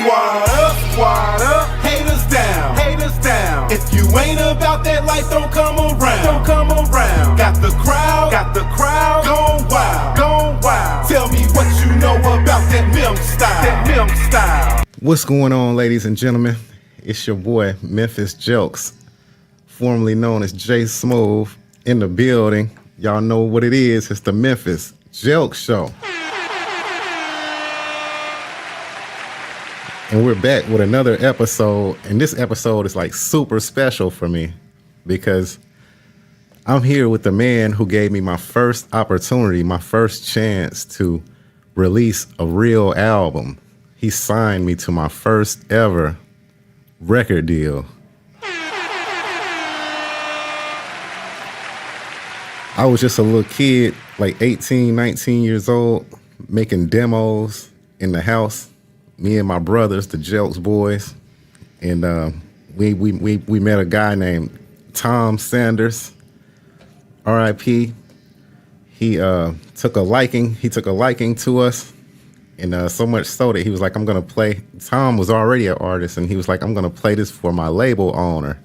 Squad up, haters down, haters down. If you ain't about that life, don't come around, don't come around. Got the crowd, gone wild, gone wild. Tell me what you know about that Mem style. What's going on, ladies and gentlemen? It's your boy, Memphis Jelks, formerly known as J Smooth, in the building. Y'all know what it is. It's the Memphis Jelks Show. And we're back with another episode. And this episode is like super special for me because I'm here with the man who gave me my first opportunity, my first chance to release a real album. He signed me to my first ever record deal. I was just a little kid, like 18, 19 years old, making demos in the house. Me and my brothers, the Jelks boys, and we met a guy named Tom Sanders, R.I.P. He took a liking to us, and so much so that he was like, I'm gonna play. Tom was already an artist, and he was like, I'm gonna play this for my label owner,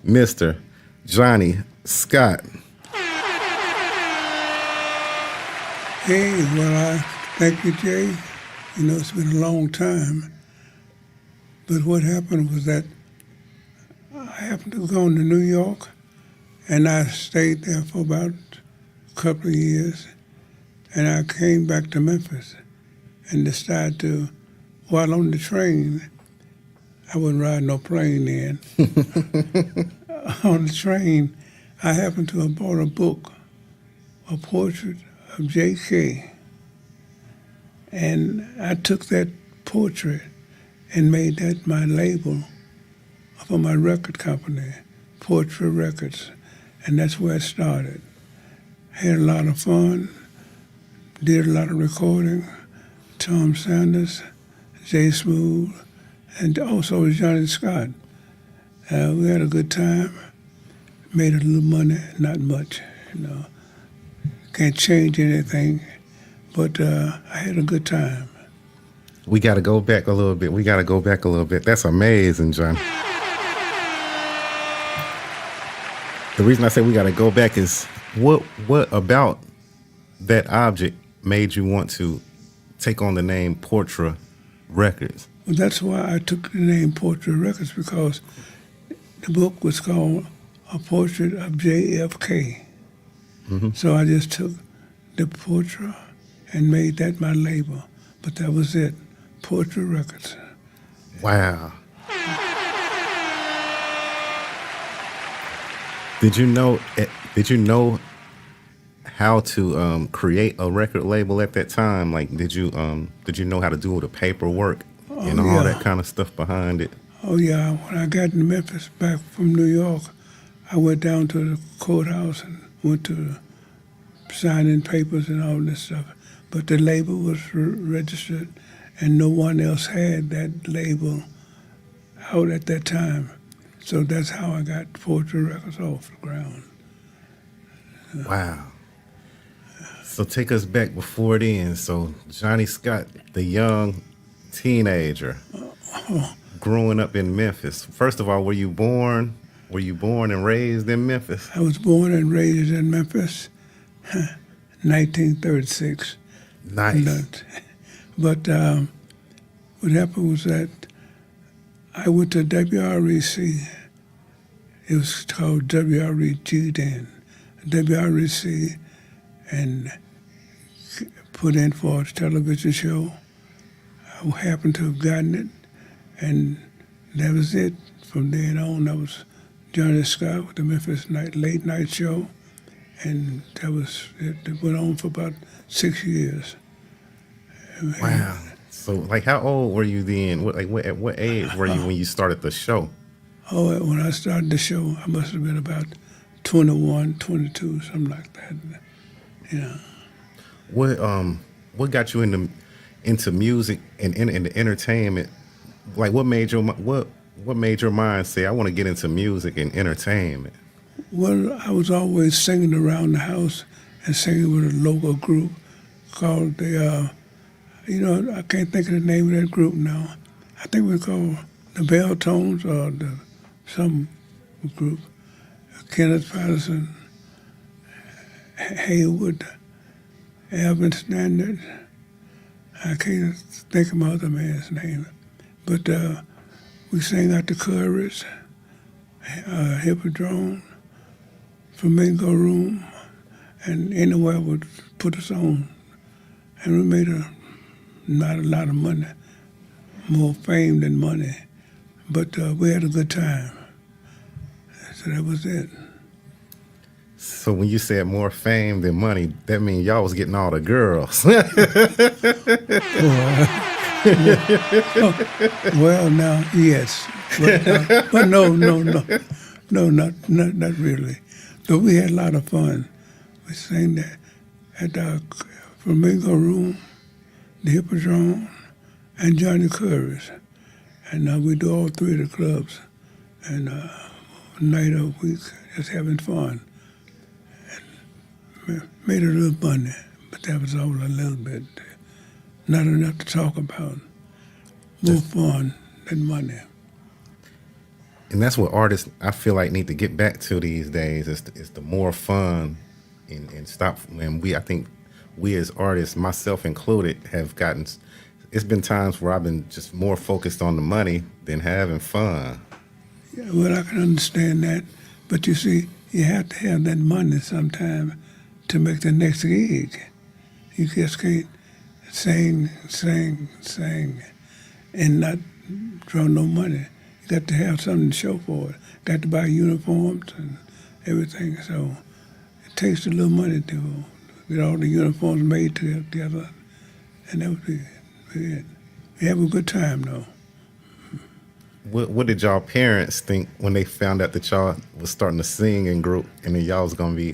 Mr. Johnny Scott. Hey, well, I thank you, Jay. You know, it's been a long time. But what happened was that I happened to go to New York, and I stayed there for about a couple of years, and I came back to Memphis and decided to, while on the train, I wasn't riding no plane then. On the train, I happened to have bought a book, a portrait of J.K., and I took that portrait and made that my label for my record company, Portra Records, and that's where it started. Had a lot of fun, did a lot of recording, Tom Sanders, J Smooth, and also Johnny Scott. We had a good time, made a little money, not much, you know. Can't change anything. But I had a good time. We got to go back a little bit. That's amazing, John. The reason I say we got to go back is what about that object made you want to take on the name Portra Records? Well, that's why I took the name Portra Records, because the book was called A Portrait of JFK. Mm-hmm. So I just took the Portra and made that my label. But that was it, Portra Records. Wow. Did you know how to create a record label at that time? Like, did you know how to do the paperwork and all that kind of stuff behind it? Oh yeah, when I got in Memphis back from New York, I went down to the courthouse and went to signing papers and all this stuff. But the label was registered, and no one else had that label out at that time. So that's how I got Portra Records off the ground. Wow. So take us back before then. So Johnny Scott, the young teenager, growing up in Memphis. First of all, were you born and raised in Memphis? I was born and raised in Memphis, 1936. Nice. But what happened was that I went to WREC. It was called WREG then. WREC, and put in for a television show. I happened to have gotten it, and that was it. From then on, I was Johnny Scott with the Memphis Late Night Show. And that was it. It went on for about 6 years. Wow. So, like, how old were you then? At what age were you when you started the show? Oh, when I started the show, I must have been about 21, 22, something like that. Yeah. What got you into music and into entertainment? Like, what made your mind say, I want to get into music and entertainment? Well, I was always singing around the house and singing with a local group called I can't think of the name of that group now. I think we call the Bell Tones or some group. Kenneth Patterson, Haywood, Alvin Standard. I can't think of my other man's name. But we sang out the chorus, Hippodrome, Flamingo Room, and anywhere would put us on. And we made not a lot of money, more fame than money, but we had a good time. So that was it. So when you said more fame than money, that means y'all was getting all the girls. Well, now, yes. But no, not really. But we had a lot of fun. We sang that at the Flamingo Room, the Hippodrome, and Johnny Curry's. And we do all three of the clubs. And a night a week, just having fun. And made a little money, but that was all a little bit. Not enough to talk about. More fun than money. And that's what artists, I feel like, need to get back to these days. Is the more fun, and stop. And I think we as artists, myself included, have gotten. It's been times where I've been just more focused on the money than having fun. Yeah, well, I can understand that, but you see, you have to have that money sometime to make the next gig. You just can't sing, and not draw no money. You got to have something to show for it. Got to buy uniforms and everything. So it takes a little money to get all the uniforms made together, and that would be it. We have a good time though. What did y'all parents think when they found out that y'all was starting to sing in group, and then y'all was gonna be,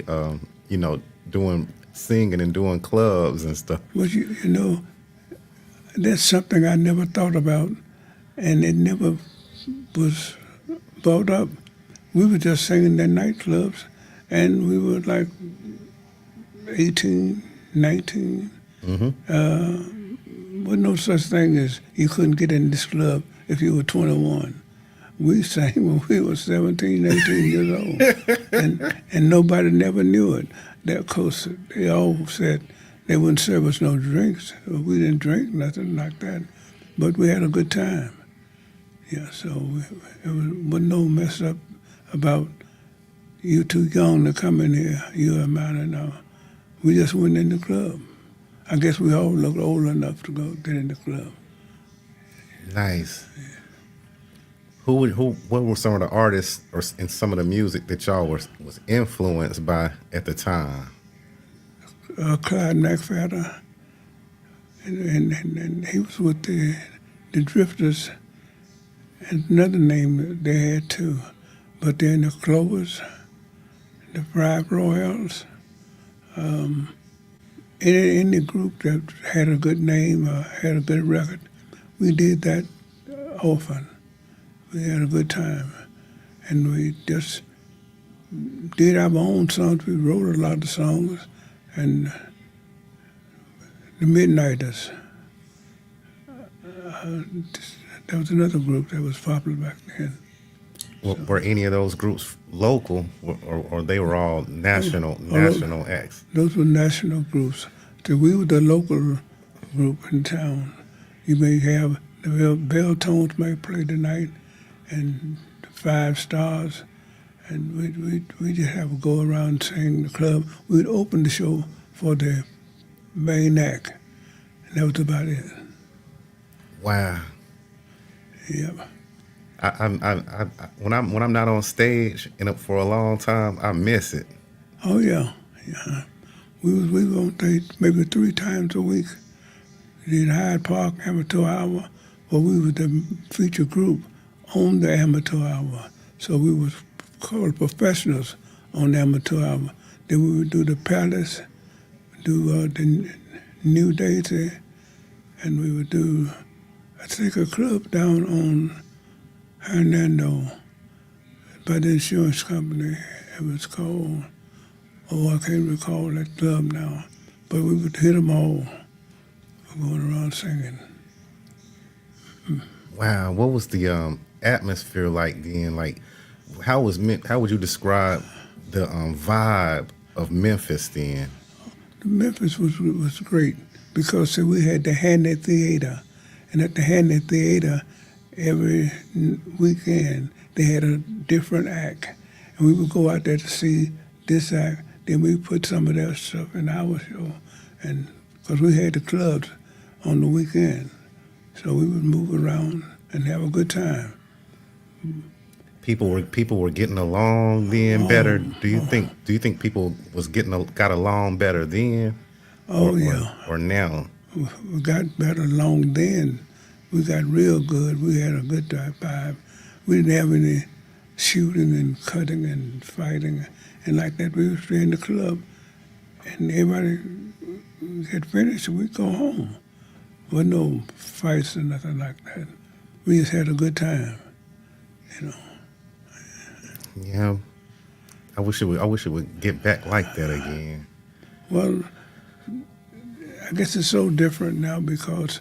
doing singing and doing clubs and stuff? Well, you know, that's something I never thought about, and it never was brought up. We were just singing at nightclubs, and we were like 18, 19. Mm-hmm. Wasn't no such thing as you couldn't get in this club if you were 21. We sang when we were 17, 18 years old, and nobody never knew it. Of course, they all said they wouldn't serve us no drinks. We didn't drink, nothing like that, but we had a good time. Yeah, so it wasn't no mess up about you too young to come in here, you a minor now. We just went in the club. I guess we all looked old enough to go get in the club. Nice. Yeah. What were some of the artists or in some of the music that y'all was influenced by at the time? Clyde McFadden, and he was with the Drifters, and another name that they had too, but then the Clovers, the Five Royals, any group that had a good name or had a good record, we did that often. We had a good time, and we just did our own songs. We wrote a lot of songs, and the Midnighters. That was another group that was popular back then. Were any of those groups local, or they were all national acts? Those were national groups. So we were the local group in town. You may have the Bell Tones may play tonight, and the Five Stars, and we just have to go around and sing the club. We'd open the show for the main act, and that was about it. Wow. Yeah. When I'm not on stage and for a long time, I miss it. Oh yeah. We were on stage maybe 3 times a week. We did Hyde Park Amateur Hour, where we were the featured group on the Amateur Hour. So we was called professionals on the Amateur Hour. Then we would do the Palace, do the New Daisy, and we would do, I think, a club down on Hernando by the insurance company. It was called, I can't recall that club now, but we would hit them all going around singing. Wow, what was the atmosphere like then? Like, how would you describe the vibe of Memphis then? Memphis was great because see, we had the Handy Theater, and at the Handy Theater, every weekend they had a different act, and we would go out there to see this act. Then we put some of their stuff in our show, and because we had the clubs on the weekend, so we would move around and have a good time. People were getting along then better. Do you think people got along better then, Oh yeah, or now? we got better along then. We got real good. We had a good vibe. We didn't have any shooting and cutting and fighting and like that. We was in the club, and everybody get finished, and we go home. With no fights or nothing like that. We just had a good time, you know. Yeah, I wish it would get back like that again. Well, I guess it's so different now because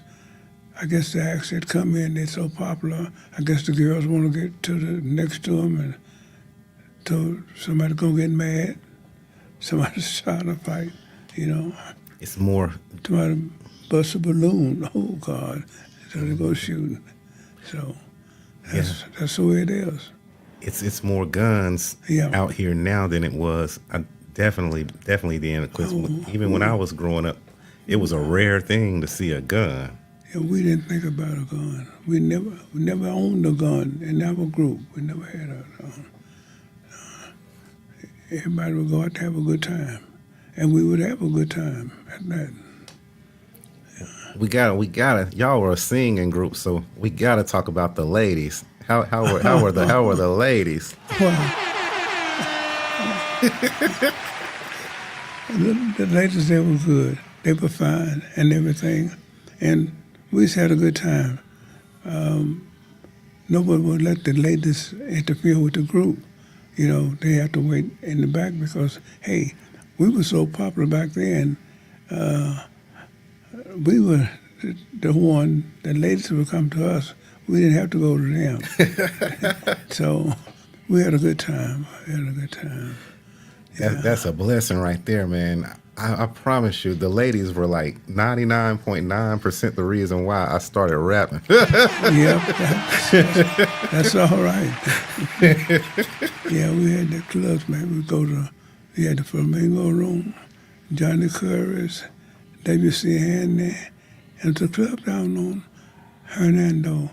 I guess the acts that come in, they're so popular. I guess the girls want to get to the next to them and to somebody gonna get mad. Somebody's trying to fight, you know. It's more. Somebody bust a balloon. Oh God! So they go shooting. So that's the way it is. It's more guns Yeah. out here now than it was. I definitely then, because even when I was growing up, it was a rare thing to see a gun. Yeah, we didn't think about a gun. We never owned a gun in our group. We never had a gun. Everybody would go out to have a good time, and we would have a good time at that. We gotta. Y'all were a singing group, so we gotta talk about the ladies. How were the ladies? Well, the ladies, they were good. They were fine and everything, and we just had a good time. Nobody would let the ladies interfere with the group. You know, they had to wait in the back because, hey, we were so popular back then. We were the one, the ladies would come to us. We didn't have to go to them. So we had a good time. That's a blessing right there, man. I promise you, the ladies were like 99.9% the reason why I started rapping. Yep, that's all right. Yeah, we had the clubs, man. We had the Flamingo Room, Johnny Curry's, WC Handy, and the club down on Hernando.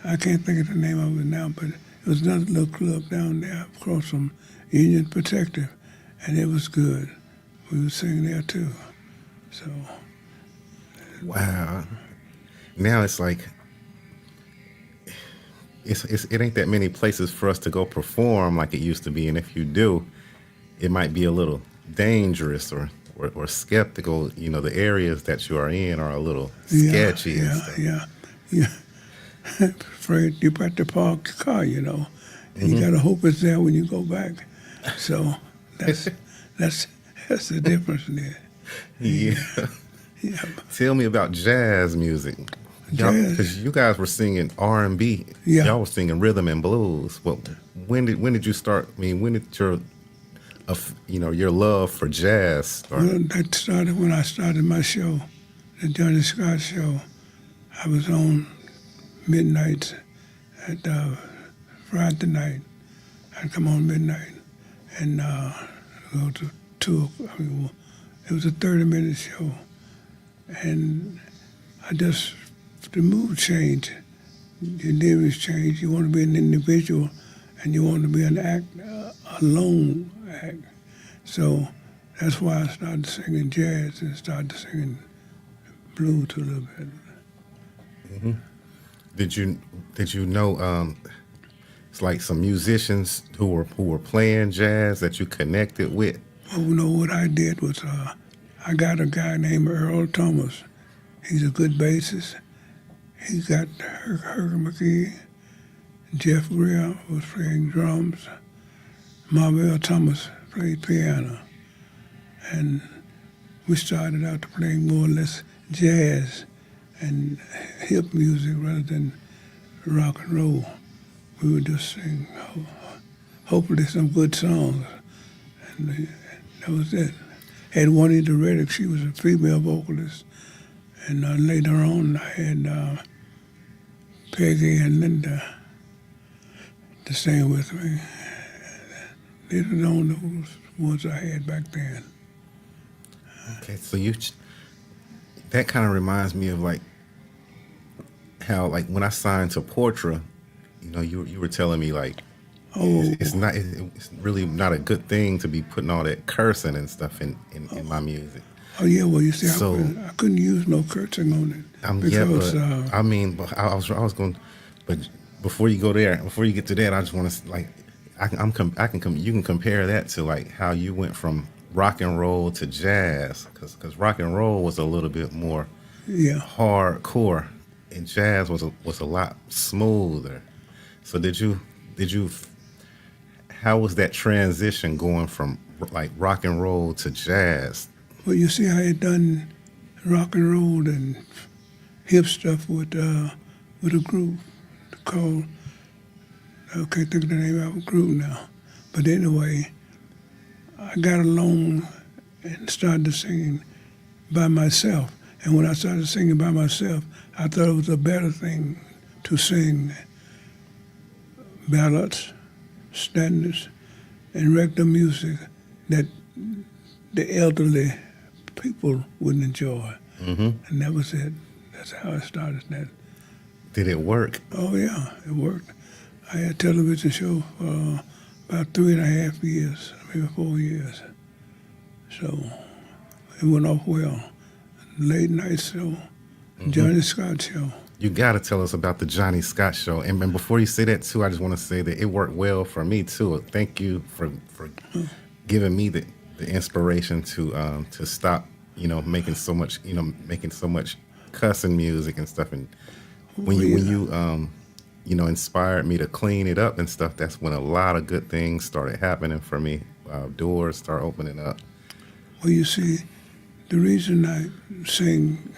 I can't think of the name of it now, but it was another little club down there across from Union Protective, and it was good. We were singing there too. So. Wow. Now it's like it ain't that many places for us to go perform like it used to be, and if you do, it might be a little dangerous or skeptical. You know, the areas that you are in are a little sketchy. And stuff. Yeah. Afraid you got to park your car, you know, and you got to hope it's there when you go back. So that's the difference there. Yeah. Yeah. Tell me about jazz music. Because you guys were singing R&B. Yeah. Y'all were singing rhythm and blues. Well, when did you start? I mean, when did your love for jazz start? Well, that started when I started my show, the Johnny Scott Show. I was on midnights at Friday night. I'd come on midnight and go to 2. I mean, well, it was a 30-minute show, and the mood changed, your lyrics changed. You want to be an individual, and you want to be an act, a lone act. So that's why I started singing jazz and started singing blues a little bit. Mm-hmm. Did you know it's like some musicians who were playing jazz that you connected with? Oh no, what I did was I got a guy named Earl Thomas. He's a good bassist. He got Herc McGee. Jeff Greer was playing drums. Marvell Thomas played piano. And we started out to playing more or less jazz and hip music rather rock and roll. We would just sing, hopefully some good songs, and that was it. Had Juanita Reddick, she was a female vocalist, and later on I had Peggy and Linda to sing with me. These were the only ones I had back then. Okay, so that kind of reminds me of like how like when I signed to Portra, you know, you were telling me like it's really not a good thing to be putting all that cursing and stuff in my music. Oh yeah, well you see, So, I couldn't use no cursing on it because I mean, but I was going, but before you go there, before you get to that, I just want to like, you can compare that to like how you went from rock and roll to jazz, because rock and roll was a little bit more hardcore, and jazz was a lot smoother. So did you how was that transition going from like rock and roll to jazz? Well, you see, I had done rock and roll and hip stuff with a group called, I can't think of the name of the group now. But anyway, I got along and started singing by myself. And when I started singing by myself, I thought it was a better thing to sing ballads, standards, and regular music that the elderly people wouldn't enjoy. Mm-hmm. And that was it. That's how I started that. Did it work? Oh, yeah, it worked. I had a television show for about 3.5 years, maybe 4 years. So it went off well. Late night show, Johnny Scott show. You got to tell us about the Johnny Scott show. And before you say that, too, I just want to say that it worked well for me, too. Thank you for giving me the inspiration to stop, you know, making so much cussing music and stuff. And when you you know, inspired me to clean it up and stuff, that's when a lot of good things started happening for me. Doors start opening up. Well, you see, the reason I sing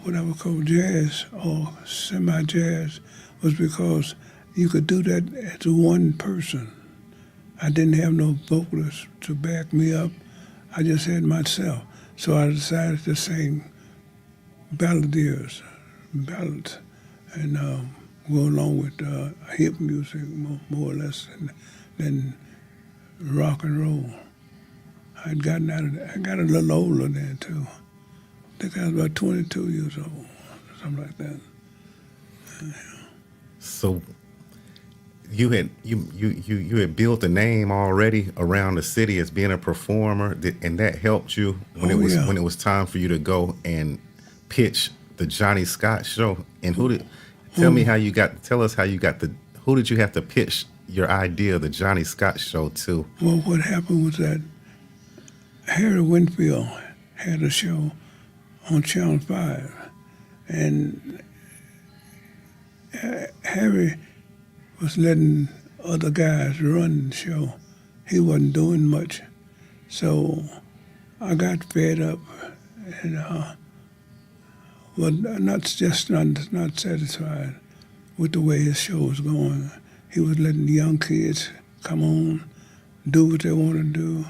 what I would call jazz or semi-jazz was because you could do that as one person. I didn't have no vocalist to back me up. I just had myself. So I decided to sing ballads, and go along with hip music more or less than rock and roll. I got a little older then too. I think I was about 22 years old, something like that. Yeah. So you had built a name already around the city as being a performer, and that helped you when it was time for you to go and pitch the Johnny Scott show. And who did you have to pitch your idea of the Johnny Scott show to? Well, what happened was that Harry Winfield had a show on Channel 5, and Harry was letting other guys run the show. He wasn't doing much. So I got fed up and not satisfied with the way his show was going. He was letting the young kids come on, do what they want to do,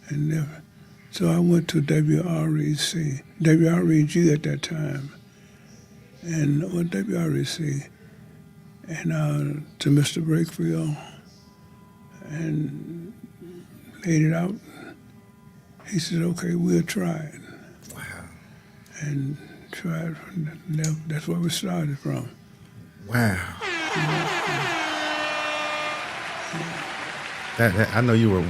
and so I went to WREG at that time, and WREC, and to Mr. Brakefield, and laid it out. He said, "Okay, we'll try it." Wow. And tried. That's where we started from. Wow. That I know you were.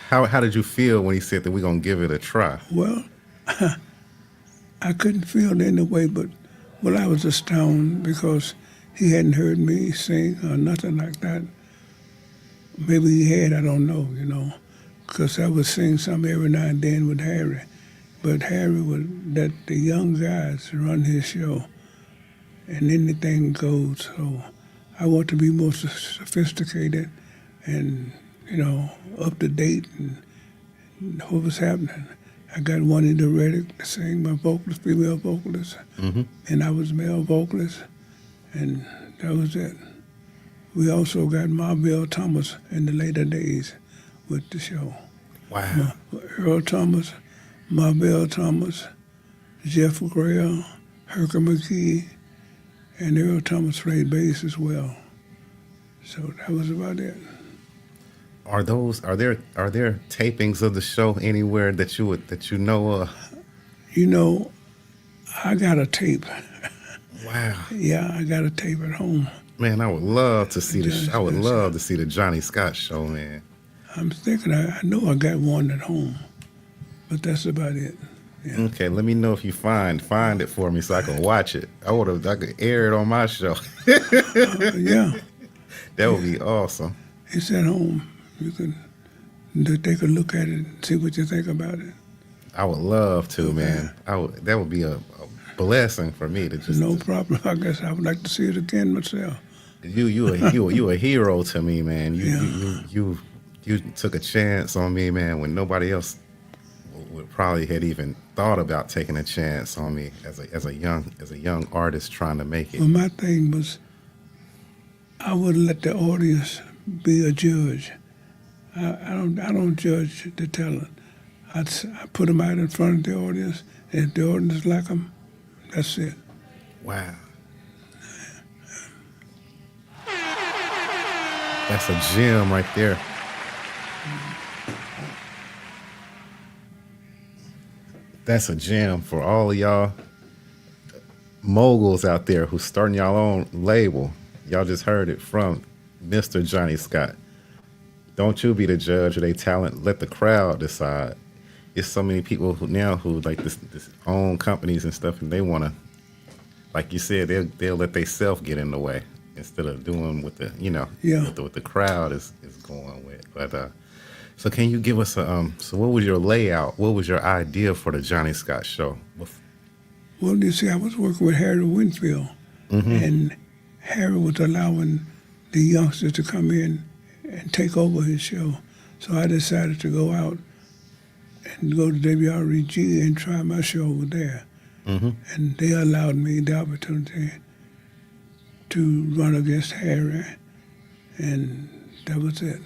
How did you feel when he said that we're gonna give it a try? Well, I couldn't feel any way, but I was astounded because he hadn't heard me sing or nothing like that. Maybe he had, I don't know, because I would sing something every now and then with Harry. But Harry would let the young guys run his show, and anything goes. So I want to be more sophisticated and, up to date and what was happening. I got Juanita Reddick to sing, my vocalist, female vocalist, and I was male vocalist. and that was it. We also got Marvell Thomas in the later days with the show. Wow. Earl Thomas, Marvell Thomas, Jeff Grail, Herker McGee, and Earl Thomas played bass as well. So that was about it. Are there tapings of the show anywhere that you know of? You know, I got a tape. Wow. Yeah, I got a tape at home. Man, I would love to see Yes, I would yes. love to see the Johnny Scott show, man. I'm thinking I know I got one at home, but that's about it. Yeah. Okay, let me know if you find it for me so I can watch it. I could air it on my show. Yeah, That would be awesome. it's at home. You can take a look at it and see what you think about it. I would love to, man. That would be a blessing for me to just. No problem. I guess I would like to see it again myself. You a hero to me, man. You took a chance on me, man, when nobody else would probably had even thought about taking a chance on me as a young artist trying to make it. Well, my thing was, I would let the audience be a judge. I don't judge the talent. I put them out in front of the audience, and if the audience like them, that's it. Wow. That's a gem right there. That's a gem for all of y'all moguls out there who's starting y'all own label. Y'all just heard it from Mr. Johnny Scott. Don't you be the judge of their talent. Let the crowd decide. It's so many people who like this own companies and stuff, and they want to, like you said, they'll let they self get in the way instead of doing what the what the crowd is going with. But so can you give us so what was your layout? What was your idea for the Johnny Scott show? Well, you see, I was working with Harry Winfield, and Harry was allowing the youngsters to come in and take over his show. So I decided to go out and go to WREG and try my show over there. And they allowed me the opportunity to run against Harry, and that was it.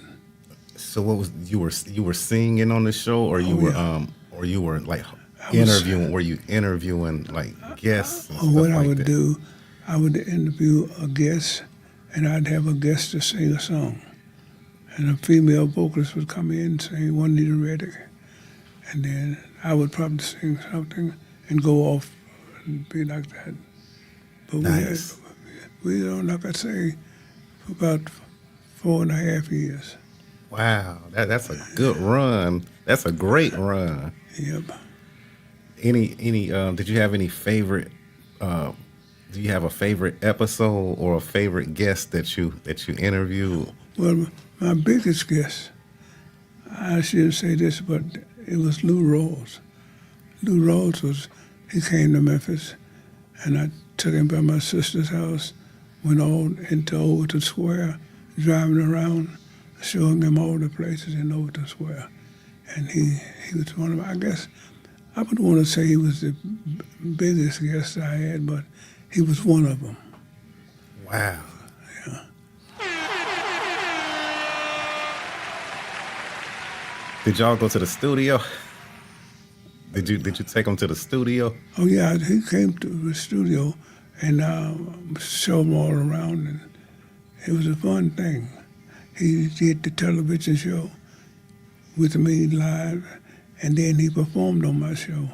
So what was you were singing on the show, or you were like interviewing? Were you interviewing like guests? And stuff What I like would that? do, I would interview a guest, and I'd have a guest to sing a song, and a female vocalist would come in and sing Juanita Reddick, and then I would probably sing something and go off and be like that. But Nice. we like I say, for about 4.5 years. Wow, that's a good run. That's a great run. Yep. Any did you have any favorite do you have a favorite episode or a favorite guest that you interviewed? Well, my biggest guest, I shouldn't say this, but it was Lou Rawls. Lou Rawls he came to Memphis, and I took him by my sister's house, went on into Overton Square, driving around, showing him all the places in Overton Square. And he was one of, I guess, I would want to say he was the biggest guest I had, but he was one of them. Wow. Yeah. Did y'all go to the studio? Did you take him to the studio? Oh yeah, he came to the studio and showed him all around, and it was a fun thing. He did the television show with me live, and then he performed on my show,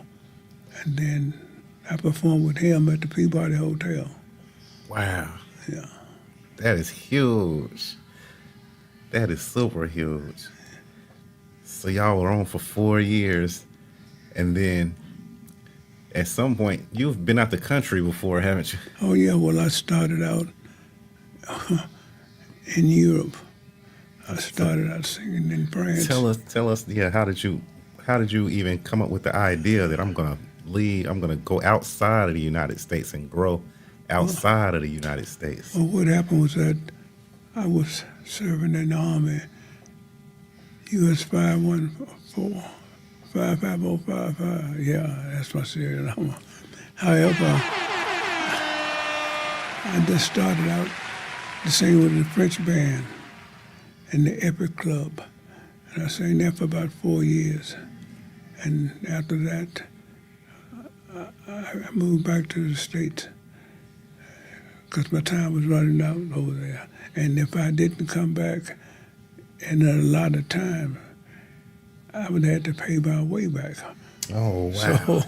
and then I performed with him at the Peabody Hotel. Wow. Yeah. That is huge. That is super huge. So y'all were on for 4 years, and then at some point, you've been out the country before, haven't you? Oh yeah, well I started out in Europe. I started out singing in France. Tell us, yeah, how did you even come up with the idea that I'm gonna go outside of the United States and grow outside of the United States? Well, what happened was that I was serving in the Army, US 514, 55055. Yeah, that's my serial number. However, I just started out to sing with the French band in the Epic Club. And I sang there for about 4 years. And after that, I moved back to the States because my time was running out over there. And if I didn't come back in a lot of time, I would have to pay my way back. Oh, wow. So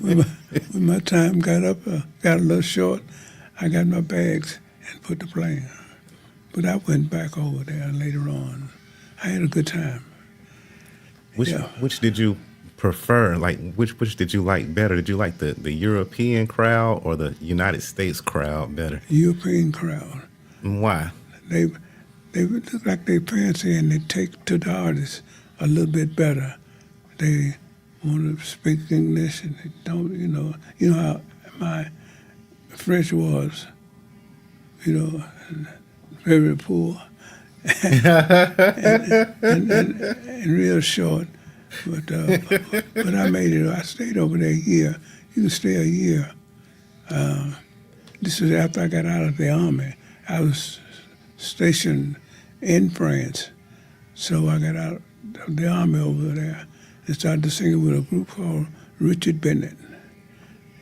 when my time got a little short, I got my bags and put the plane. But I went back over there later on. I had a good time. Which did you prefer? Like, which did you like better? Did you like the European crowd or the United States crowd better? European crowd. And why? They look like they fancy and they take to the artists a little bit better. They want to speak English and they don't, you know how my French was, very poor and real short. But I made it. I stayed over there a year. You can stay a year. This was after I got out of the Army. I was stationed in France. So I got out of the Army over there and started singing with a group called Richard Bennett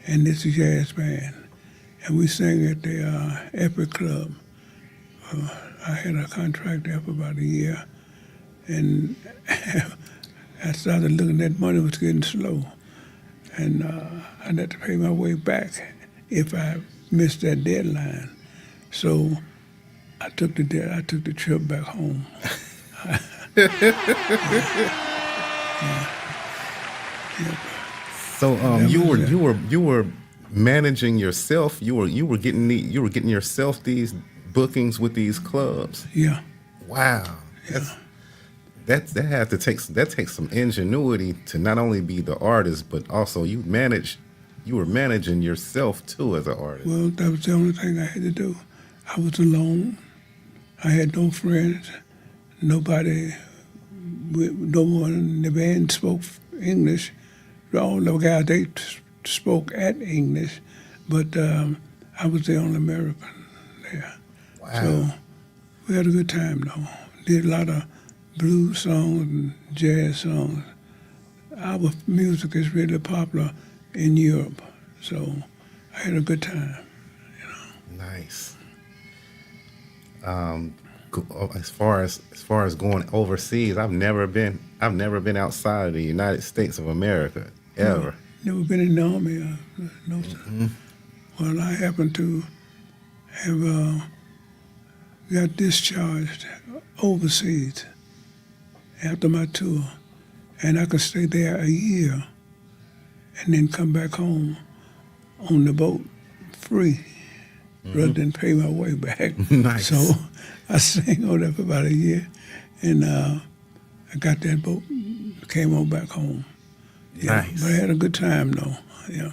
and this jazz band. And we sang at the Epic Club. I had a contract there for about a year. And I started looking at money was getting slow. And I had to pay my way back if I missed that deadline. So I took the trip back home. So you were managing yourself. You were getting yourself these bookings with these clubs. Yeah. Wow. That takes some ingenuity to not only be the artist, but also you were managing yourself too as an artist. Well, that was the only thing I had to do. I was alone. I had no friends. Nobody, no one in the band spoke English. All the guys, they spoke at English, but I was the only American there. Wow. So we had a good time, though. Did a lot of blues songs and jazz songs. Our music is really popular in Europe, so I had a good time. Nice. As far as going overseas, I've never been outside of the United States of America ever. Never been in the Army, no sir. Mm-hmm. Well, I happened to have got discharged overseas after my tour, and I could stay there a year and then come back home on the boat free rather than pay my way back. Nice. So I sang on there for about a year, and I got that boat, came on back home. Yeah, Nice. but I had a good time though. Yeah.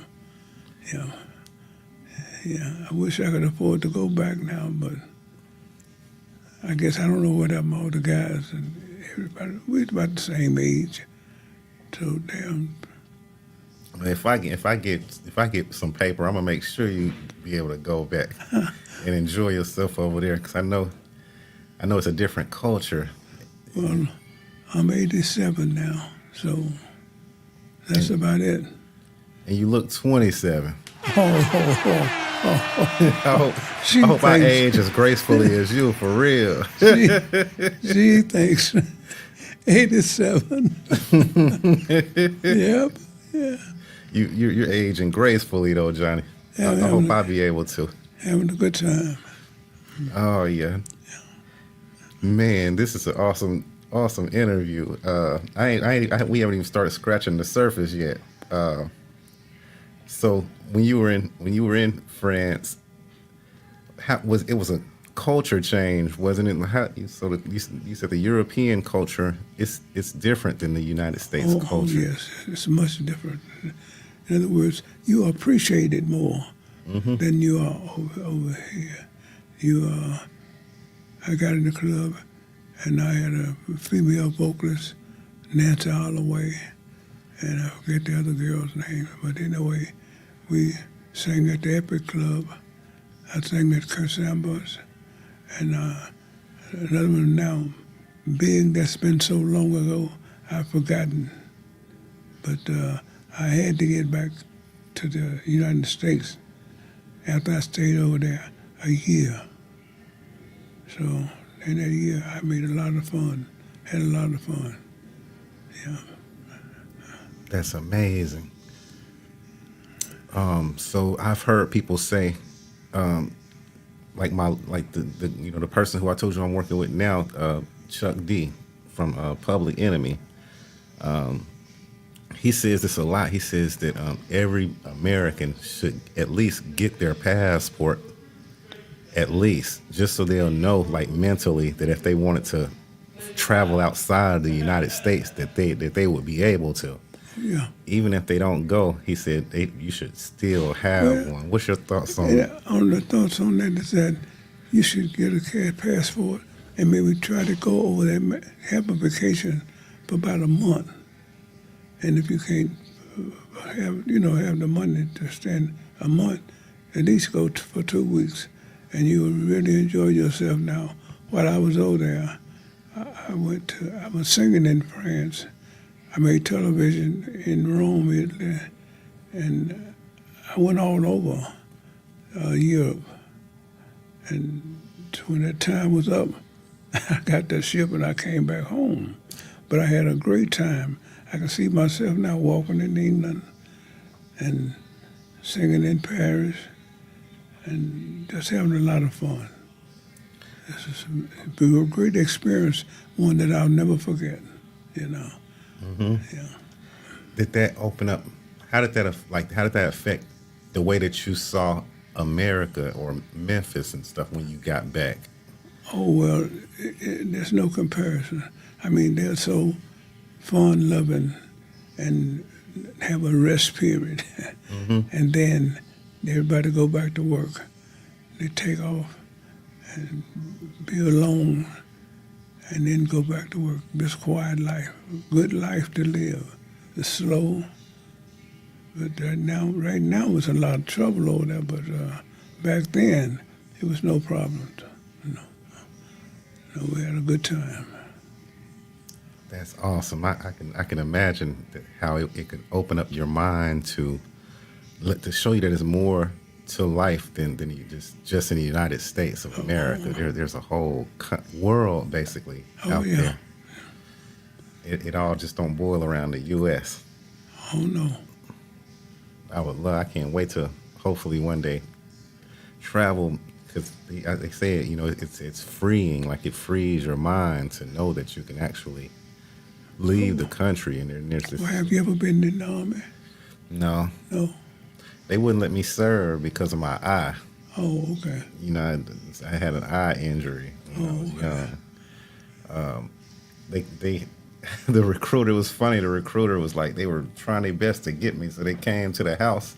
I wish I could afford to go back now, but I guess I don't know what happened to all the guys and everybody. We're about the same age, so damn. If I get some paper, I'm gonna make sure you be able to go back and enjoy yourself over there, because I know it's a different culture. Well, I'm 87 now, so that's about it. And you look 27. Oh. I hope I age as gracefully as you, for real. She thinks 87. Yep. Yeah. You're aging gracefully though, Johnny. I hope I'll be able to. Having a good time. Oh yeah. Man, this is an awesome interview. We haven't even started scratching the surface yet. So when you were in France, it was a culture change, wasn't it? You said the European culture it's different than the United States culture. Oh yes, it's much different. In other words, you appreciate it more than you are over here. I got in the club, and I had a female vocalist, Nancy Holloway, and I forget the other girl's name, but anyway, we sang at the Epic Club. I sang at Kurt Sambo's, and another one now, big, that's been so long ago, I've forgotten. But I had to get back to the United States after I stayed over there a year. So in that year, I made a lot of fun, had a lot of fun. Yeah. That's amazing. So I've heard people say, like the the person who I told you I'm working with now, Chuck D from Public Enemy. He says this a lot. He says that every American should at least get their passport, at least, just so they'll know, like mentally, that if they wanted to travel outside the United States, that they would be able to. Yeah. Even if they don't go, he said you should still have one. What's your thoughts on that? On the thoughts on that is that you should get a passport and maybe try to go over there, have a vacation for about a month. And if you can't have the money to spend a month, at least go for 2 weeks, and you will really enjoy yourself. Now, while I was over there, I was singing in France. I made television in Rome, Italy, and I went all over Europe. And when that time was up, I got that ship and I came back home. But I had a great time. I can see myself now walking in England and singing in Paris and just having a lot of fun. This is a great experience, one that I'll never forget, Mm-hmm. Yeah. Did that open up? How did that affect the way that you saw America or Memphis and stuff when you got back? Oh, well, there's no comparison. I mean, they're so fun-loving and have a rest period. Mm-hmm. And then everybody go back to work. They take off and be alone and then go back to work. This quiet life, good life to live. It's slow, but right now it's a lot of trouble over there, but back then it was no problem. We had a good time. That's awesome. I can imagine how it could open up your mind to show you that there's more to life than you just in the United States of America. There's a whole world basically out there. It all just don't boil around the U.S. Oh no. I can't wait to hopefully one day travel, because they say it's freeing. Like, it frees your mind to know that you can actually leave the country, and there's this. Well, have you ever been in the Army? No. No. They wouldn't let me serve because of my eye. Oh, okay. I had an eye injury when I was young. The recruiter, was funny. The recruiter was like, they were trying their best to get me, so they came to the house,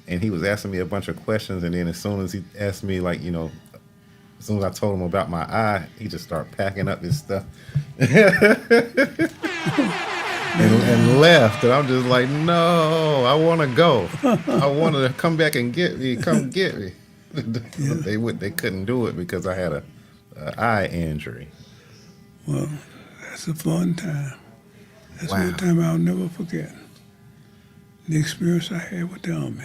and he was asking me a bunch of questions, and then as soon as he asked me, as soon as I told him about my eye, he just started packing up his stuff and left. And I'm just like, no, I want to go. I wanted to come back and come get me. They couldn't do it because I had a eye injury. Well, that's a fun time. That's Wow. one time I'll never forget. The experience I had with the Army.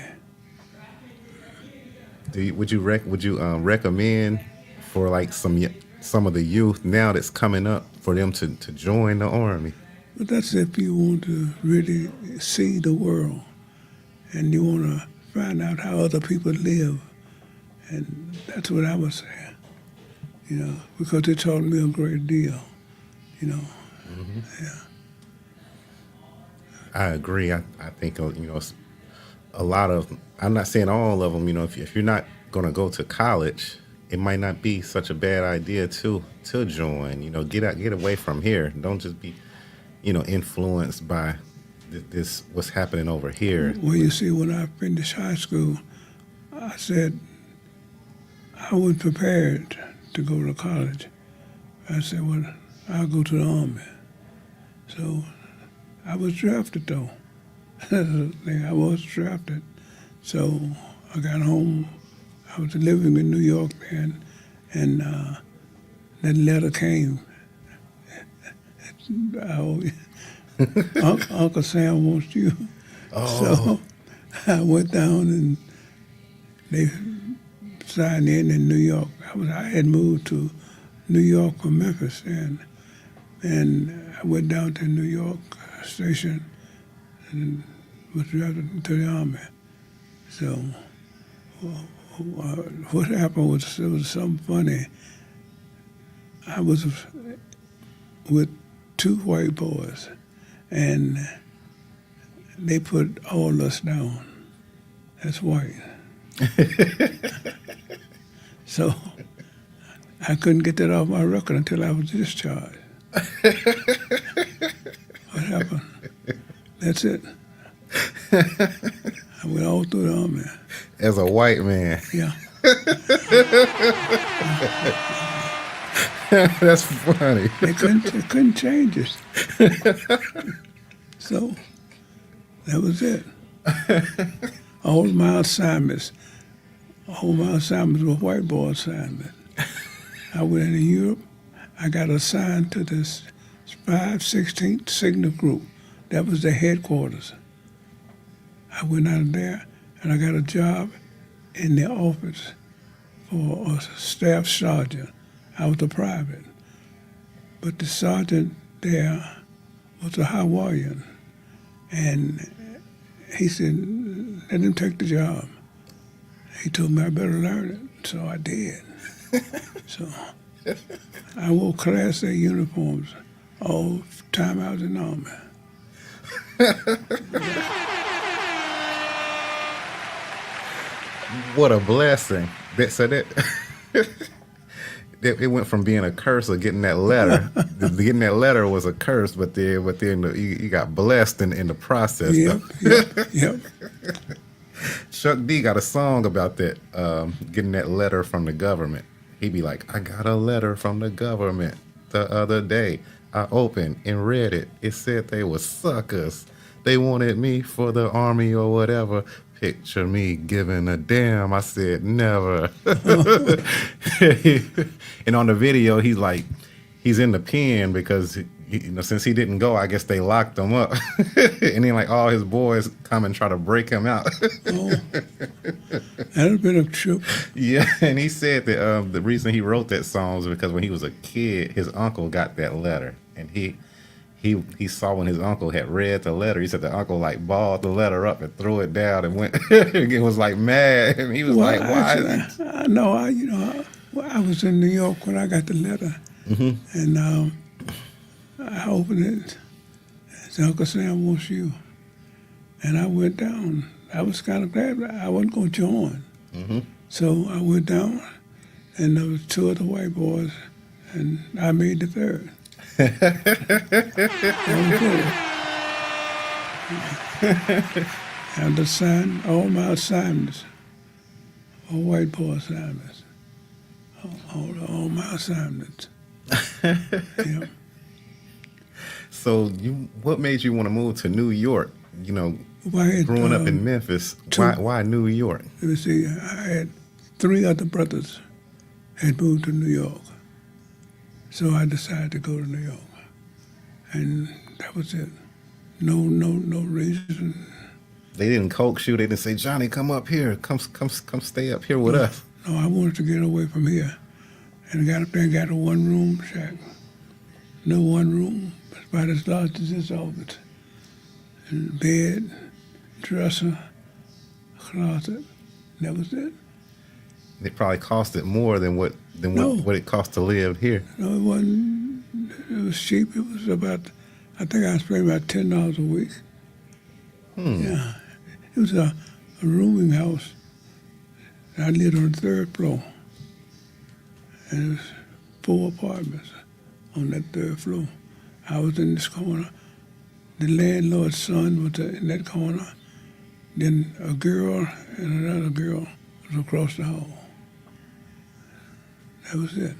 Would you recommend for some of the youth now that's coming up for them to join the Army? But that's if you want to really see the world and you want to find out how other people live. And that's what I was saying, because it taught me a great deal, Mm-hmm. Yeah. I agree. I think a lot of, I'm not saying all of them, if you're not going to go to college, it might not be such a bad idea to join. Get away from here. Don't just be influenced by this what's happening over here. Well, you see, when I finished high school, I said I was prepared to go to college. I said, well, I'll go to the Army. So I was drafted, though. I was drafted. So I got home. I was living in New York then, and that letter came. Uncle Sam wants you. Oh. So I went down and they signed in New York. I had moved to New York from Memphis then, and I went down to New York station and was drafted to the Army. So what happened was, it was something funny. I was with two white boys, and they put all us down as white. So I couldn't get that off my record until I was discharged. What happened? That's it. I went all through the Army. As a white man. Yeah. That's funny. They couldn't change it. So that was it. All my assignments were white boy assignments. I went into Europe. I got assigned to this 516th Signal Group. That was the headquarters. I went out of there and I got a job in the office for a staff sergeant. I was a private. But the sergeant there was a Hawaiian. And he said, let him take the job. He told me I better learn it, so I did. So I wore Class A uniforms all the time I was in the Army. What a blessing. It went from being a curse of getting that letter. Getting that letter was a curse, but then you got blessed in the process. Yep. Chuck D got a song about that, getting that letter from the government. He'd be like, I got a letter from the government the other day. I opened and read it. It said they were suckers. They wanted me for the army or whatever. Picture me giving a damn. I said, never. And on the video, he's in the pen because, since he didn't go, I guess they locked him up. And then all his boys come and try to break him out. Oh, that'd have been a trip. Yeah, and he said that the reason he wrote that song was because when he was a kid, his uncle got that letter. And he saw when his uncle had read the letter. He said the uncle balled the letter up and threw it down and went and was mad. And he was why is it? I was in New York when I got the letter. Mm-hmm. And I opened it. And said, Uncle Sam wants you. And I went down. I was kind of glad I wasn't going to join. Mm-hmm. So I went down, and there was two other white boys, and I made the third. And assigned all my assignments, all white boy assignments, all my assignments. Yeah. So what made you want to move to New York? Growing up in Memphis, why New York? Let me see. I had three other brothers had moved to New York. So I decided to go to New York, and that was it. No reason. They didn't coax you. They didn't say, Johnny, come up here. Come stay up here with us. No, I wanted to get away from here, and I got up there and got a one-room shack. No one room, but about as large as this office. And bed, dresser, closet. That was it. It probably costed more than what it cost to live here. No, it wasn't. It was cheap. It was about, I think I spent about $10 a week. Yeah. It was a rooming house. I lived on the third floor. And it was 4 apartments on that third floor. I was in this corner. The landlord's son was in that corner. Then a girl and another girl was across the hall. That was it.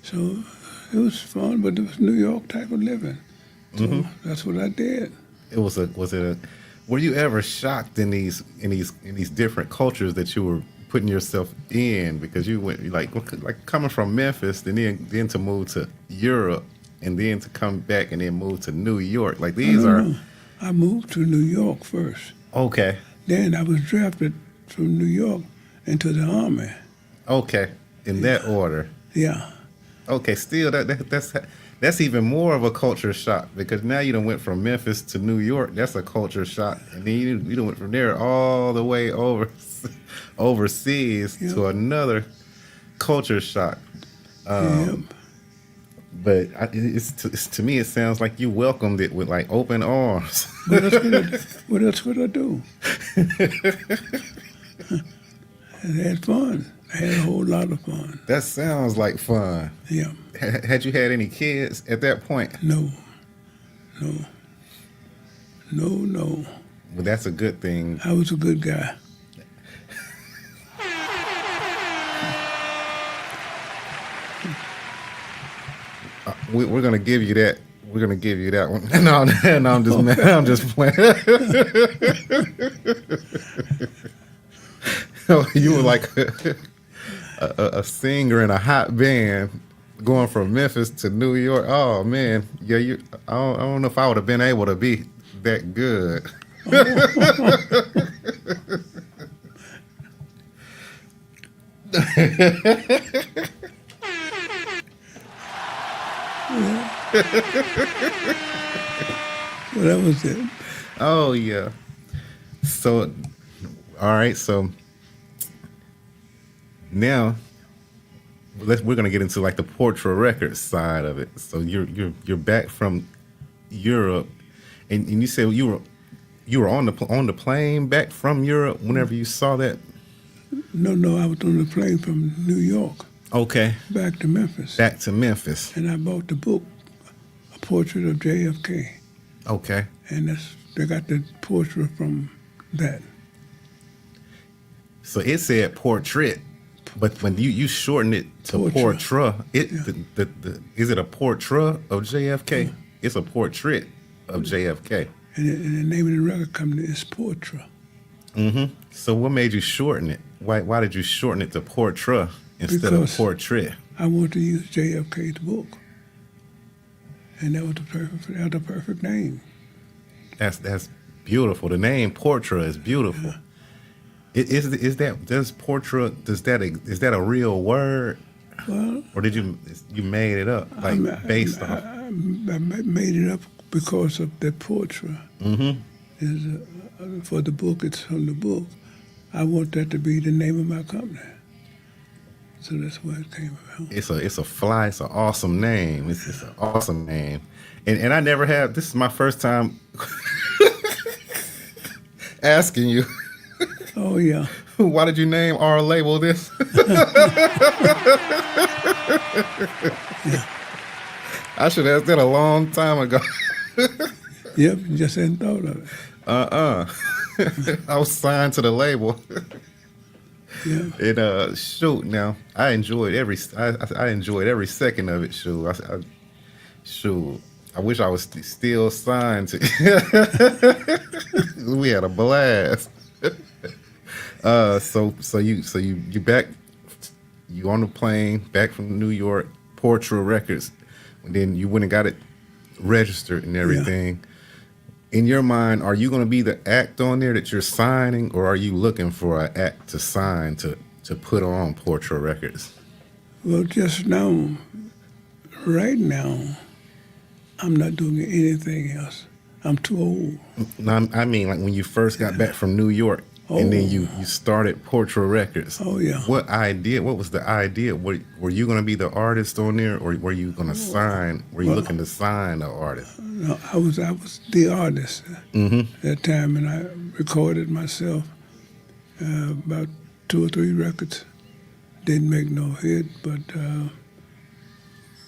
So it was fun, but it was New York type of living. So that's what I did. Was it Were you ever shocked in these different cultures that you were putting yourself in, because you went like coming from Memphis and then to move to Europe and then to come back and then move to New York? Like these are No. I moved to New York first. okay. Then I was drafted from New York into the Army. Okay, in that order. Yeah. Okay, still that's even more of a culture shock, because now you done went from Memphis to New York. That's a culture shock, and then you done went from there all the way overseas Yep. to another culture shock. Yep. But to me, it sounds like you welcomed it with like open arms. What else could I do? I had fun. I had a whole lot of fun. That sounds like fun. Yeah. Had you had any kids at that point? No. No. Well, that's a good thing. I was a good guy. We're gonna give you that. We're gonna give you that one. No, I'm just playing. You were like a singer in a hot band, going from Memphis to New York. Oh man, yeah. I don't know if I would have been able to be that good. So that was it. Oh yeah. So, all right. So now we're gonna get into like the Portra Records side of it. So you're back from Europe, and you said you were on the plane back from Europe whenever you saw that. No, I was on the plane from New York Okay. back to Memphis. Back to Memphis. And I bought the book, A Portrait of JFK. Okay. And they got the portrait from that. So it said portrait, but when you shorten it to Portra. Portra, is it a Portra of JFK? It's a portrait of JFK. And the name of the record company is Portra. Mm-hmm. So what made you shorten it? Why did you shorten it to Portra instead of portrait? I wanted to use JFK's book. And that was the perfect name. That's beautiful. The name Portra is beautiful. Yeah. Is that a real word? Well, Or did you made it up based off? I made it up because of the portrait. Mm-hmm. For the book, it's from the book. I want that to be the name of my company. So that's where it came from. It's an awesome name. It's an awesome name. And I never have, this is my first time asking you, Oh, yeah. why did you name our label this? I should have asked that a long time ago. Yep, just hadn't thought of it. I was signed to the label. Yeah. And shoot, now I enjoyed every second of it. Shoot, I wish I was still signed to. We had a blast. So you back, you on the plane back from New York, Portra Records, and then you went and got it registered and everything. Yeah. In your mind, are you going to be the act on there that you're signing, or are you looking for an act to sign to put on Portra Records? Well, just now, right now, I'm not doing anything else. I'm too old. No, I mean, like when you first got back from New York, and then you started Portra Records. Oh, yeah. What was the idea? Were you going to be the artist on there, or were you going to sign? Were you looking to sign the artist? No, I was the artist at that time, and I recorded myself about 2 or 3 records. Didn't make no hit, but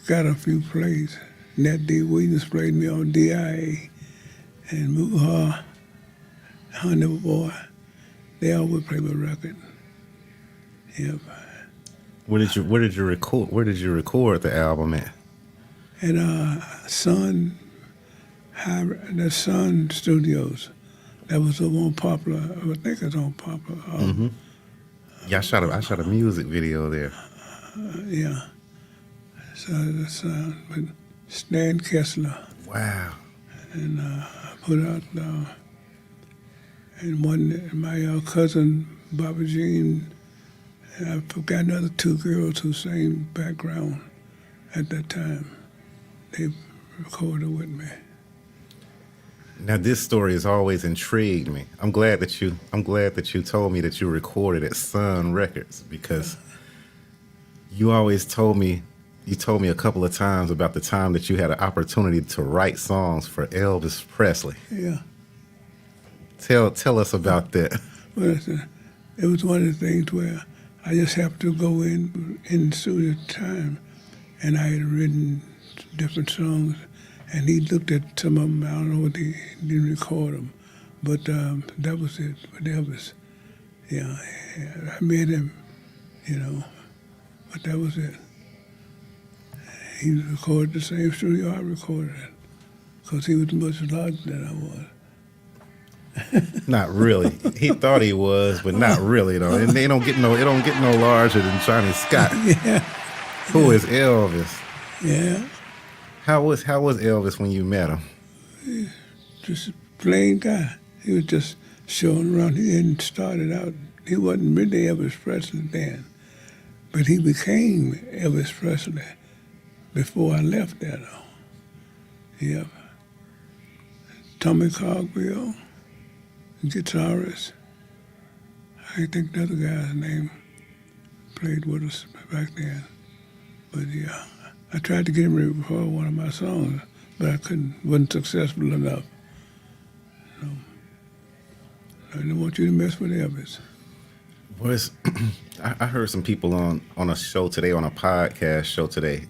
got a few plays. Nat D. Williams played me on DIA, and Muha, Honey Boy. They always play my record. Yep. Where did you record the album at? At the Sun Studios That was the one popular. I think it's on popular. Yeah, I shot a music video there. Yeah. So that's with Stan Kessler, Wow. and I put out and one my cousin Bobby Jean. And I forgot another two girls who sang background at that time. They recorded with me. Now this story has always intrigued me. I'm glad that you told me that you recorded at Sun Records, because you always told me a couple of times about the time that you had an opportunity to write songs for Elvis Presley. Yeah. Tell us about that. Well, it was one of the things where I just happened to go in the studio at the time, and I had written different songs, and he looked at some of them. I don't know what he didn't record them, but that was it with Elvis. Yeah, I met him, but that was it. He recorded the same studio I recorded it, because he was much larger than I was. Not really. He thought he was, but not really though. And it don't get no larger than Johnny Scott. Yeah. Who is Elvis? Yeah. How was Elvis when you met him? Just a plain guy. He was just showing around. He hadn't started out. He wasn't really Elvis Presley then, but he became Elvis Presley before I left there, though. Yep. Tommy Cogwheel, guitarist. I think the other guy's name played with us back then. But yeah, I tried to get him to record one of my songs, but I wasn't successful enough. So, I didn't want you to mess with Elvis. Was I heard some people on a show today, on a podcast show today.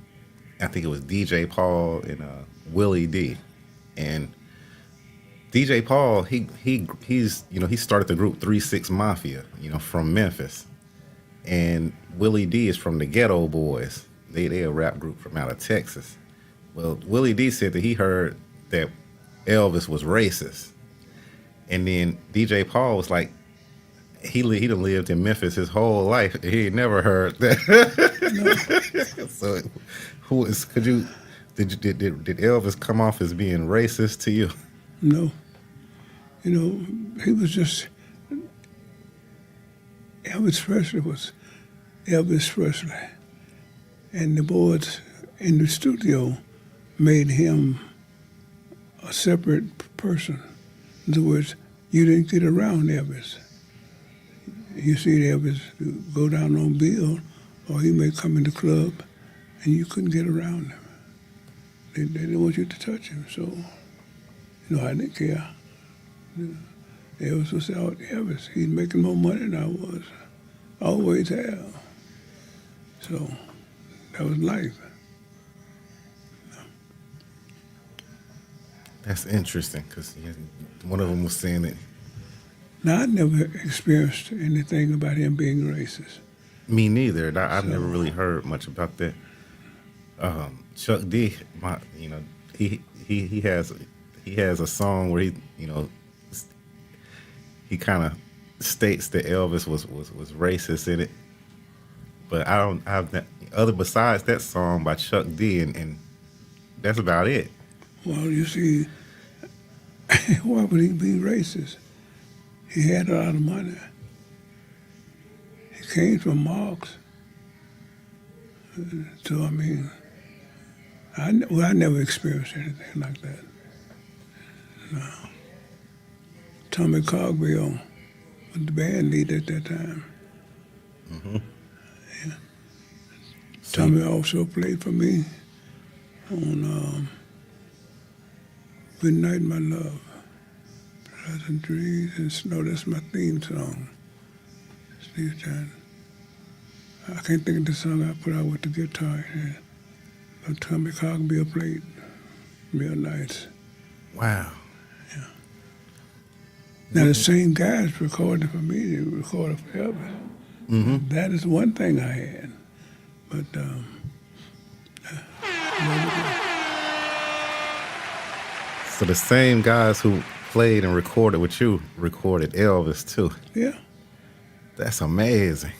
I think it was DJ Paul and Willie D. And DJ Paul, he's he started the group 3-6 Mafia, from Memphis. And Willie D is from the Ghetto Boys. They're a rap group from out of Texas. Well, Willie D said that he heard that Elvis was racist. And then DJ Paul was like, he done lived in Memphis his whole life. He ain't never heard that. No. So, did Elvis come off as being racist to you? No. He was just, Elvis Presley was Elvis Presley. And the boys in the studio made him a separate person. In other words, you didn't get around Elvis. You see Elvis go down on Bill, or he may come in the club, and you couldn't get around him. They didn't want you to touch him, so, I didn't care. Elvis was out Elvis. He's making more money than I was. Always have. So, that was life. That's interesting, because one of them was saying that. Now, I never experienced anything about him being racist. Me neither. I've never really heard much about that. Chuck D, he has a song where he kind of states that Elvis was racist in it, but I don't have that other besides that song by Chuck D, and that's about it. Well, you see, why would he be racist? He had a lot of money. He came from Marx. So, I never experienced anything like that. No. Tommy Cogwheel was the band leader at that time. Mm-hmm. Yeah. Tommy also played for me on Good Night, My Love. Pleasant Dreams and Snow. That's my theme song. Steve John. I can't think of the song I put out with the guitar. Yeah. But Tommy Cogwheel played real nice. Wow. Yeah. Now the same guys recorded for me. They recorded for Elvis. Mm-hmm. That is one thing I had. But so the same guys who played and recorded with you recorded Elvis too. Yeah. That's amazing.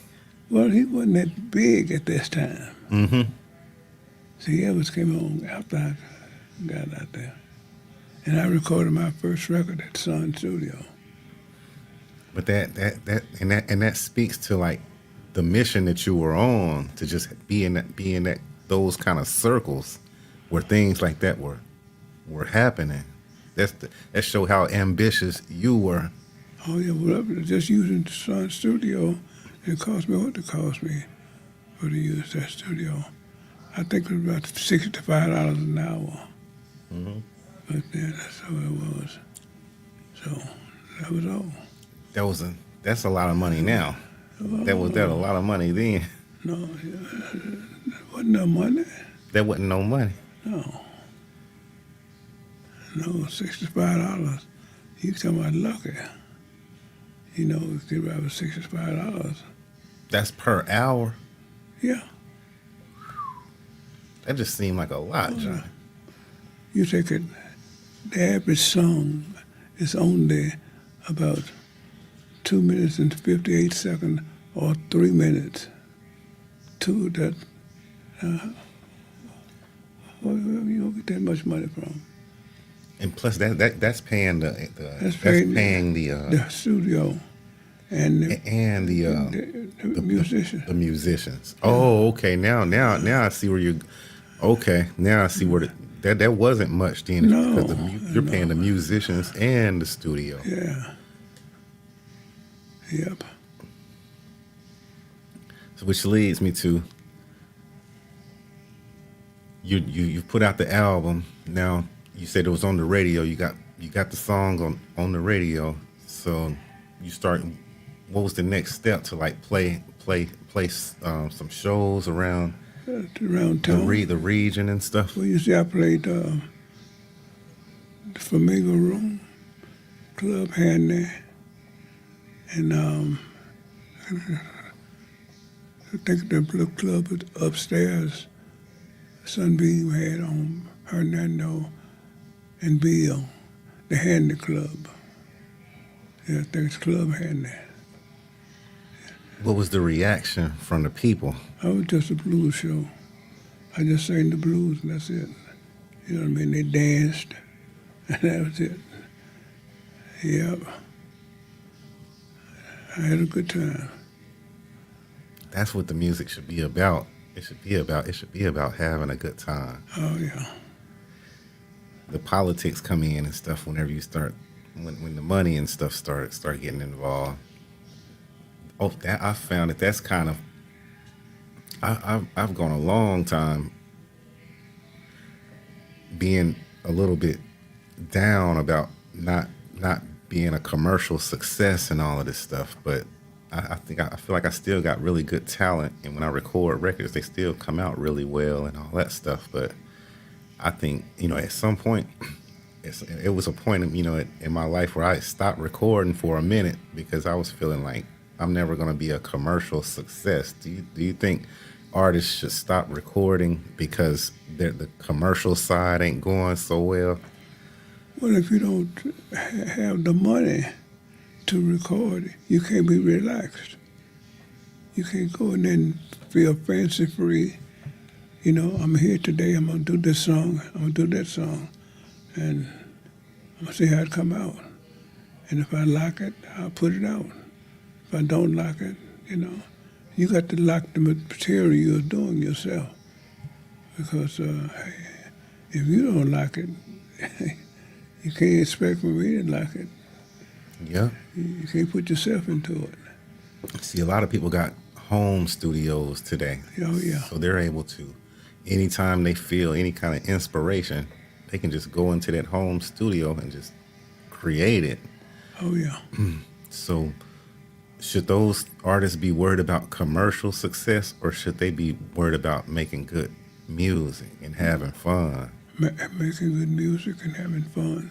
Well, he wasn't that big at this time. Mm-hmm. See, Elvis came on after I got out there. And I recorded my first record at Sun Studio. But that speaks to like the mission that you were on, to just be in that those kind of circles where things like that were happening. That show how ambitious you were. Oh, yeah, well, just using the Sun Studio, it cost me what it cost me for to use that studio. I think it was about $65 an hour. Mm-hmm. But yeah, that's how it was. So that was all. That's a lot of money now. That a lot of money then. No, there wasn't no money. There wasn't no money. No, $65. You talking about lucky. You know, if you have $65. That's per hour. Yeah. That just seemed like a lot, John. You take it, the average song is only about 2 minutes and 58 seconds or 3 minutes. Where you don't get that much money from? And plus that's paying the studio and the musicians. The musicians. Oh, okay. Now I see where you. Okay, now I see where that wasn't much then. No, because you're paying the musicians and the studio. Yeah. Yep. So which leads me to you put out the album. Now you said it was on the radio. You got the song on the radio. So you start. What was the next step to like play some shows around town, the region and stuff? Well, you see, I played the Flamingo Room, Club Handy, and I think the little club upstairs, Sunbeam had on Hernando and Bill, the Handy Club. Yeah, I think it's Club Handy. What was the reaction from the people? I was just a blues show. I just sang the blues and that's it. You know what I mean? They danced and that was it. Yep. I had a good time. That's what the music should be about. It should be about having a good time. Oh yeah. The politics come in and stuff whenever you start, when the money and stuff start getting involved. Oh, that I found that's kind of. I've gone a long time being a little bit down about not being a commercial success and all of this stuff, but I feel like I still got really good talent, and when I record records, they still come out really well and all that stuff. But I think at some point, it was a point in my life where I stopped recording for a minute because I was feeling like I'm never going to be a commercial success. Do you think artists should stop recording because the commercial side ain't going so well? Well, if you don't have the money to record, you can't be relaxed. You can't go in there and feel fancy free. I'm here today, I'm going to do this song, I'm going to do that song, and I'm going to see how it come out. And if I like it, I'll put it out. If I don't like it, you got to like the material you're doing yourself. Because if you don't like it, you can't expect for me to like it. Yeah. You can't put yourself into it. See, a lot of people got home studios today. Oh, yeah. So they're able to, anytime they feel any kind of inspiration, they can just go into that home studio and just create it. Oh, yeah. So should those artists be worried about commercial success, or should they be worried about making good music and having fun? Making good music and having fun.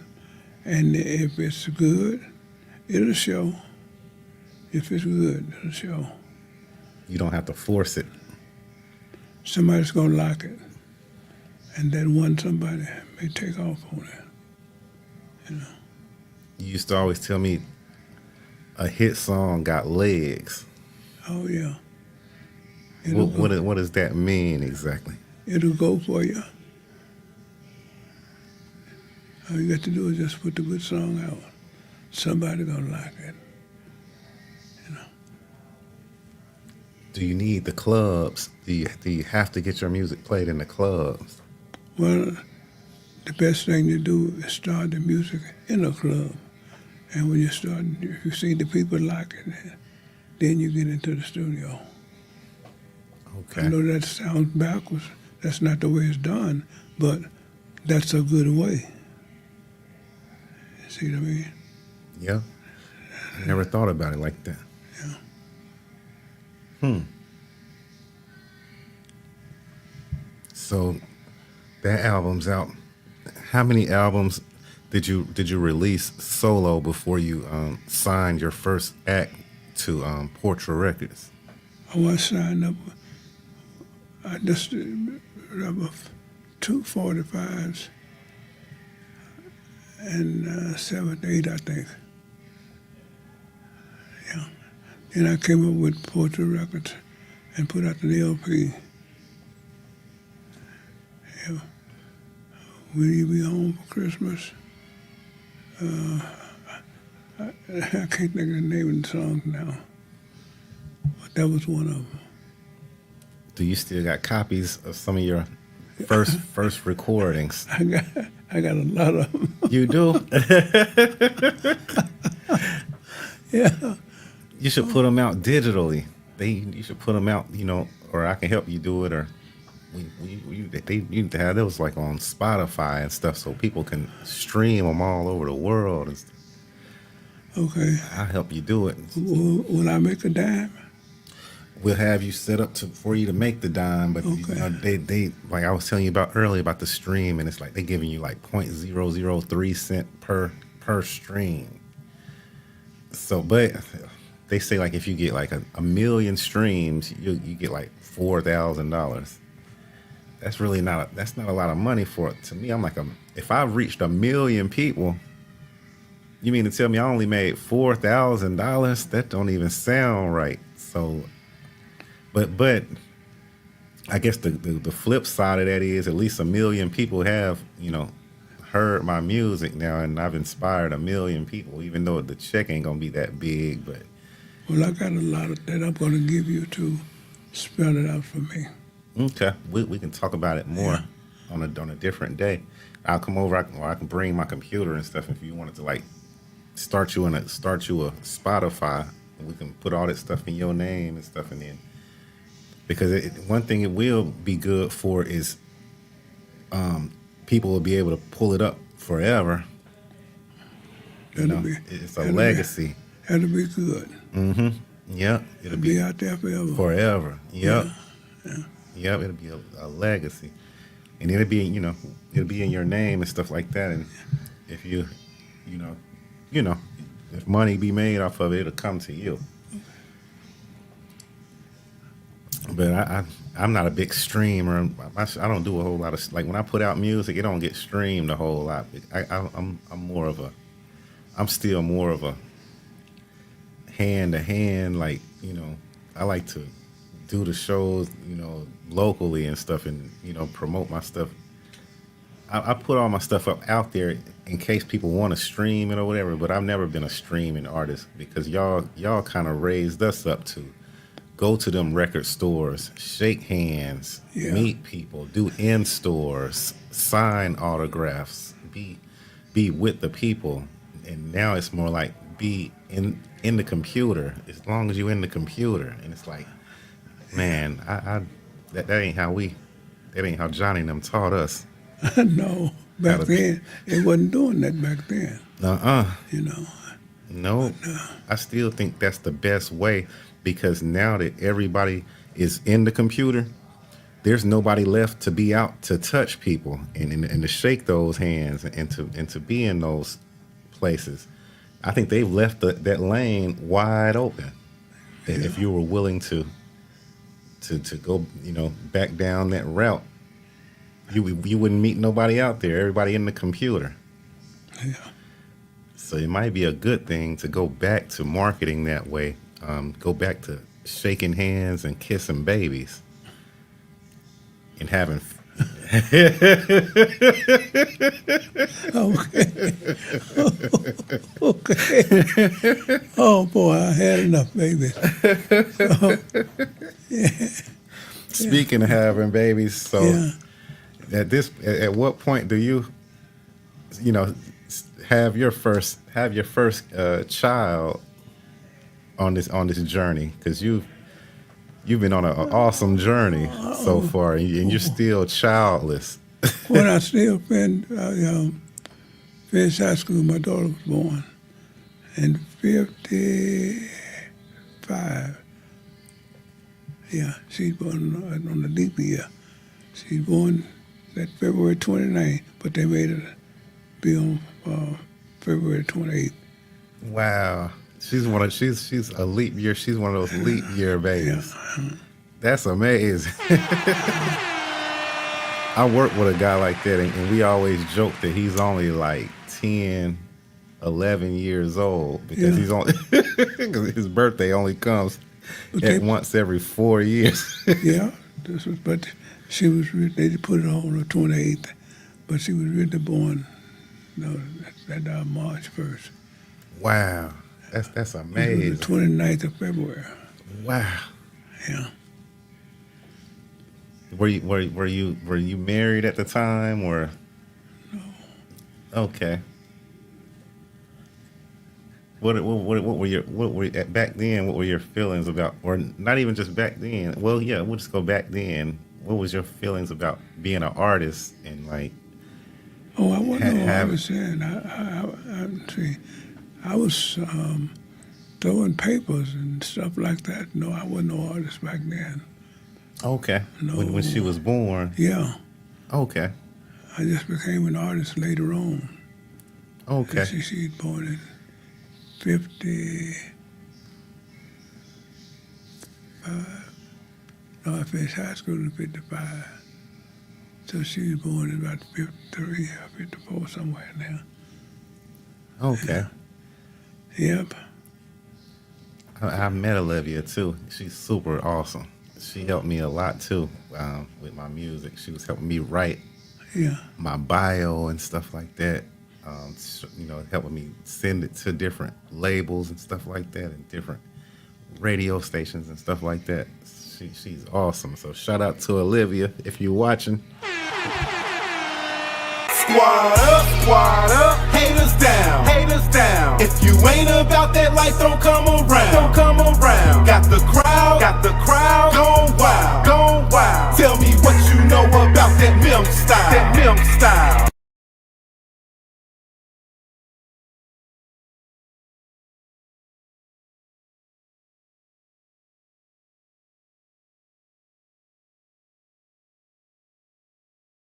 And if it's good, it'll show. If it's good, it'll show. You don't have to force it. Somebody's going to like it. And that one somebody may take off on it. You used to always tell me a hit song got legs. Oh yeah. What does that mean exactly? It'll go for you. All you got to do is just put the good song out. Somebody gonna like it. Do you need the clubs? Do you have to get your music played in the clubs? Well, the best thing to do is start the music in a club. And when you start, if you see the people like it, then you get into the studio. Okay. I know that sounds backwards. That's not the way it's done, but that's a good way. See what I mean? Yeah. I never thought about it like that. Yeah. So that album's out. How many albums did you release solo before you signed your first act to Portra Records? I was signed up. I just about 245s and 7, 8, I think. Yeah. Then I came up with Portra Records and put out the LP. Yeah. Will You Be Home for Christmas? I can't think of the name of the song now, but that was one of them. Do you still got copies of some of your first recordings? I got a lot of them. You do? Yeah. You should put them out digitally. You should put them out, or I can help you do it, or you need to have those like on Spotify and stuff, so people can stream them all over the world. And stuff. Okay. I'll help you do it. Will I make a dime? We'll have you set up for you to make the dime, but Okay. they like I was telling you about earlier about the stream, and it's like they're giving you like 0.003 cent per stream. So, but they say like if you get like a million streams, you get like $4,000. That's really not a lot of money for it. To me, I'm like, if I've reached 1 million people, you mean to tell me I only made $4,000? That don't even sound right. So, but I guess the flip side of that is at least 1 million people have heard my music now, and I've inspired 1 million people. Even though the check ain't gonna be that big, but Well, I got a lot of that I'm going to give you to spell it out for me. okay, we can talk about it more on a different day. I'll come over, or I can bring my computer and stuff if you wanted to like start you a Spotify, and we can put all that stuff in your name and stuff, and then because one thing it will be good for is people will be able to pull it up forever. It's a legacy. That'll be good. Yep, It'll be out there forever. forever. Yep. Yeah. Yep, it'll be a legacy, and it'll be it'll be in your name and stuff like that. And if you if money be made off of it, it'll come to you. But I'm not a big streamer. I don't do a whole lot of like when I put out music, it don't get streamed a whole lot. I'm still more of a hand to hand, like I like to do the shows, locally and stuff, and promote my stuff. I put all my stuff up out there in case people want to stream it or whatever. But I've never been a streaming artist because y'all kind of raised us up to go to them record stores, shake hands, meet people, do in stores, sign autographs, be with the people. And now it's more like be in the computer, as long as you in the computer. And it's like, man, that ain't how Johnny and them taught us. No, back then it wasn't doing that back then. No, I still think that's the best way, because now that everybody is in the computer, there's nobody left to be out to touch people and to shake those hands and to be in those places. I think they've left that lane wide open. Yeah. If you were willing to go, back down that route, you wouldn't meet nobody out there. Everybody in the computer. Yeah. So it might be a good thing to go back to marketing that way. Go back to shaking hands and kissing babies and having. Okay. Okay. Oh boy, I had enough, baby. Speaking of having babies, so Yeah. at what point do you have your first child on this journey? Because you've been on an awesome journey so far, and you're still childless. When I still finished high school, my daughter was born in '55. Yeah, she's born on the leap year. She's born that February 29th, but they made it be on February 28th. Wow, she's a leap year. She's one of those leap year babies. Yeah. That's amazing. I work with a guy like that, and we always joke that he's only like 10, 11 years old because he's only because his birthday only comes once every 4 years. Yeah, but she was. They put it on the 28th, but she was really born, that March 1st. Wow, that's amazing. The 29th of February. Wow. Yeah. Were you married at the time, or? No. Okay. What were your back then? What were your feelings about, or not even just back then? Well, yeah, we'll just go back then. What was your feelings about being an artist and like? Oh, I wasn't no artist then. I was throwing papers and stuff like that. No, I wasn't no artist back then. Okay. No. When she was born. Yeah. Okay. I just became an artist later on. Okay. She's born in 55. No, I finished high school in 55. So she was born in about 53 or 54, somewhere in there. Okay. Yep. I met Olivia too. She's super awesome. She helped me a lot too with my music. She was helping me write my bio and stuff like that. Helping me send it to different labels and stuff like that, and different radio stations and stuff like that. She's awesome. So shout out to Olivia if you're watching. Squad up, haters down. If you ain't about that life, don't come around. Got the crowd, gone wild. Tell me what you know about that Memphis style.